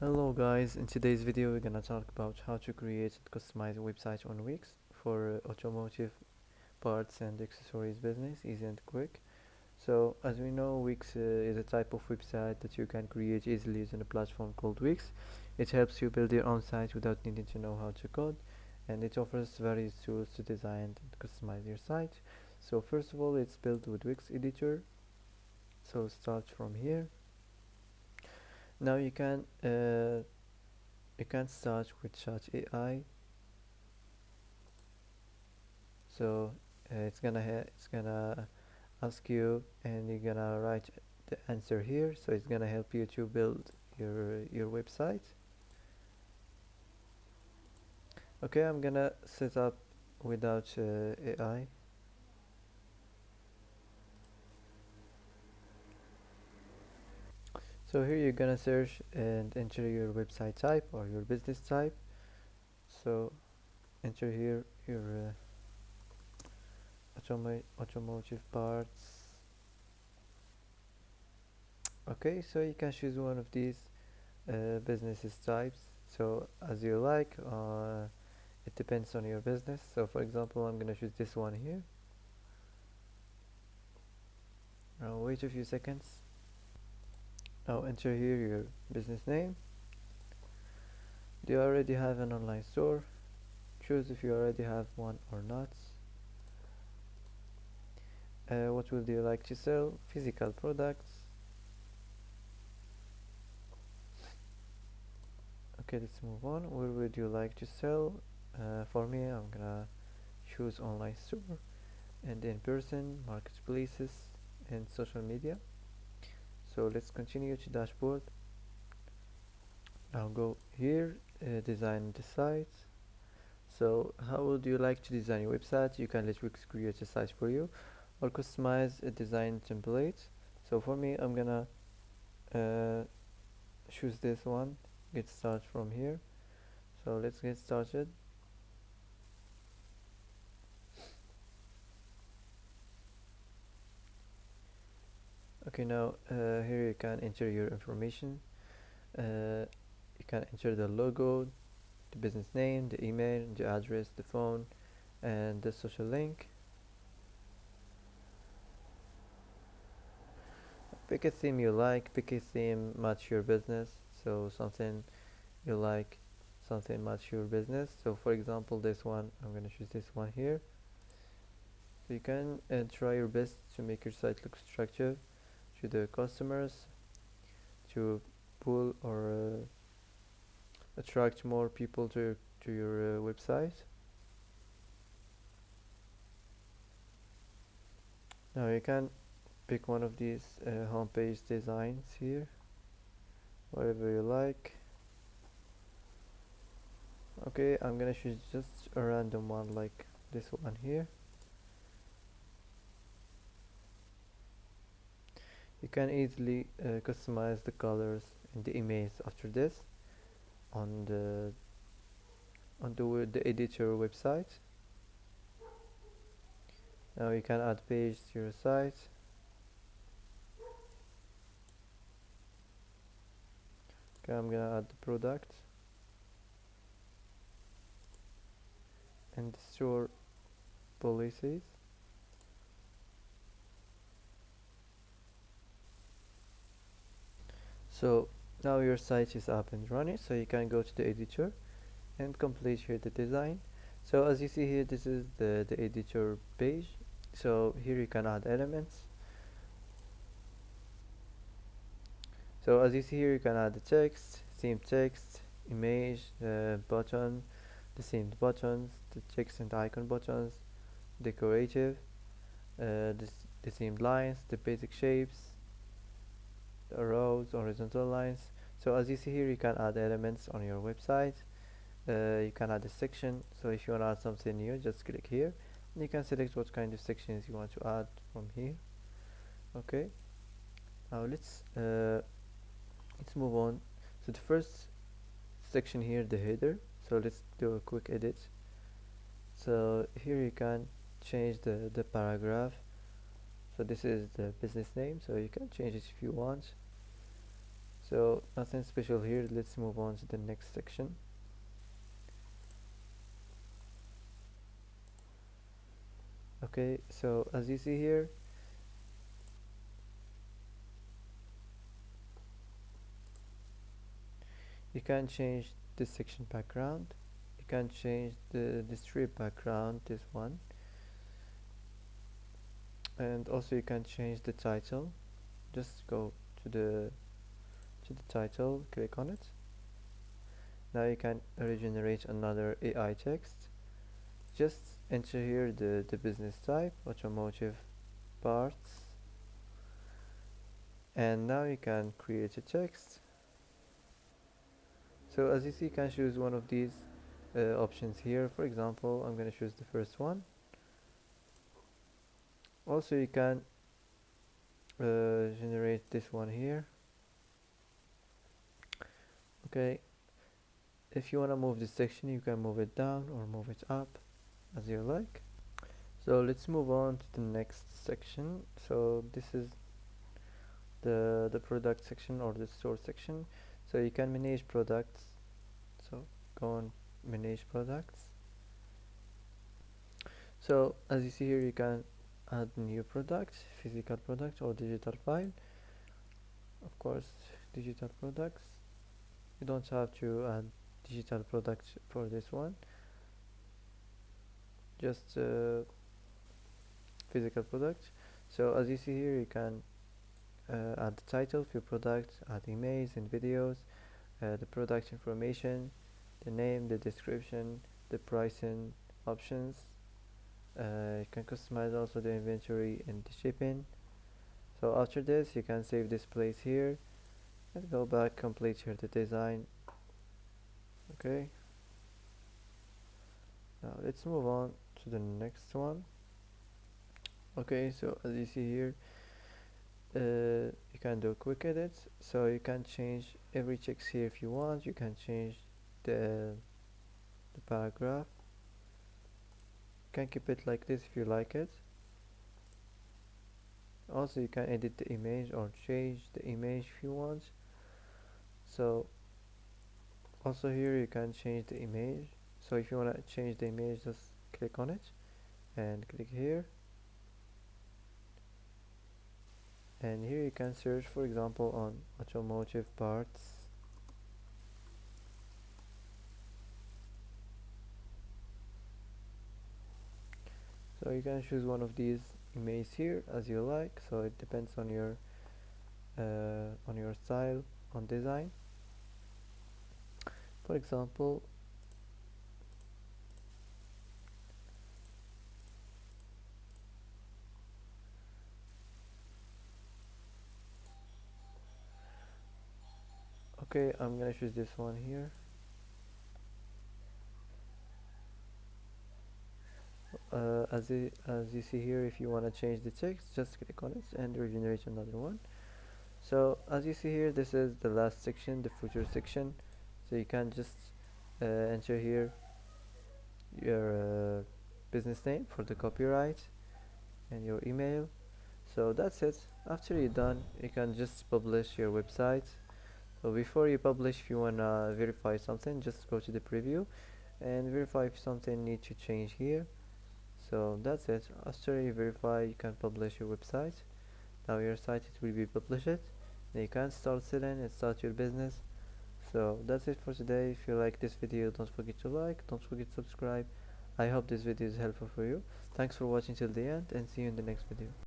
Hello guys, in today's video we're gonna talk about how to create and customize a website on Wix for automotive parts and accessories business, easy and quick. So as we know, Wix is a type of website that you can create easily using a platform called Wix. It helps you build your own site without needing to know how to code, and it offers various tools to design and customize your site. So first of all, it's built with Wix editor. So start from here. Now you can start with Chat AI. So it's gonna ask you, and you're gonna write the answer here. So it's gonna help you to build your website. Okay, I'm gonna set up without AI. So here you're gonna search and enter your website type or your business type. So enter here your automotive parts. Okay, so you can choose one of these businesses types, so as you like. It depends on your business. So for example, I'm gonna choose this one here. Now wait a few seconds. Now enter here your business name. Do you already have an online store? Choose if you already have one or not. What would you like to sell? Physical products. Okay, let's move on. Where would you like to sell? For me, I'm gonna choose online store and in person, marketplaces, and social media. So let's continue to dashboard. Now go here, design the site. So how would you like to design your website? You can let Wix create a site for you or customize a design template. So for me, I'm gonna uh, choose this one, get started from here. So let's get started. Okay, now here you can enter your information. You can enter the logo, the business name, the email, the address, the phone, and the social link. Pick a theme you like, pick a theme match your business. So something you like, something match your business. So for example, this one, I'm gonna choose this one here. So you can try your best to make your site look attractive to the customers, to pull or attract more people to your website. Now you can pick one of these homepage designs here, whatever you like. Okay, I'm gonna choose just a random one like this one here. You can easily customize the colors and the image after this on the editor website. Now you can add page to your site. Okay, I'm gonna add the product and the store policies. So now your site is up and running, so you can go to the editor and complete here the design. So as you see here, this is the editor page. So here you can add elements. So as you see here, you can add the text, text, image, button, the themed buttons, the text and icon buttons, decorative, the themed lines, the basic shapes, the rows, horizontal lines. So as you see here, you can add elements on your website. You can add a section. So if you want to add something new, just click here. And you can select what kind of sections you want to add from here. Okay. Now let's move on. So the first section here, the header. So let's do a quick edit. So here you can change the paragraph. So this is the business name, so you can change it if you want. So nothing special here. Let's move on to the next section. Okay, so as you see here, you can change this section background, you can change the strip background, this one, and also you can change the title. Just go to the title, click on it. Now you can regenerate another AI text. Just enter here the business type, automotive parts, and now you can create a text. So as you see, you can choose one of these options here. For example, I'm going to choose the first one. Also you can generate this one here. Okay, if you want to move this section, you can move it down or move it up as you like. So let's move on to the next section. So this is the product section or the store section. So you can manage products. So go on manage products. So as you see here, you can add new products, physical product or digital file. Of course, digital products. You don't have to add digital products for this one, just physical products. So as you see here, you can add the title of your product, add images and videos, the product information, the name, the description, the pricing options. You can customize also the inventory and the shipping. So after this, you can save this place here and go back, complete here the design. Okay, now let's move on to the next one. Okay, so as you see here, you can do quick edits, so you can change every text here if you want. You can change the paragraph. You can keep it like this if you like it. Also you can edit the image or change the image if you want. So also here you can change the image. So if you want to change the image, just click on it and click here, and here you can search, for example, on automotive parts. So you can choose one of these images here as you like, so it depends on your style on design. For example, okay, I'm gonna choose this one here. As you see here, if you want to change the text, just click on it and regenerate another one. So as you see here, this is the last section, the footer section. So you can just enter here your business name for the copyright and your email. So that's it. After you're done, you can just publish your website. So before you publish, if you wanna verify something, just go to the preview and verify if something needs to change here. So that's it. After you verify, you can publish your website. Now your site, it will be published. Then you can start selling and start your business. So that's it for today. If you like this video, don't forget to like, don't forget to subscribe. I hope this video is helpful for you. Thanks for watching till the end, and see you in the next video.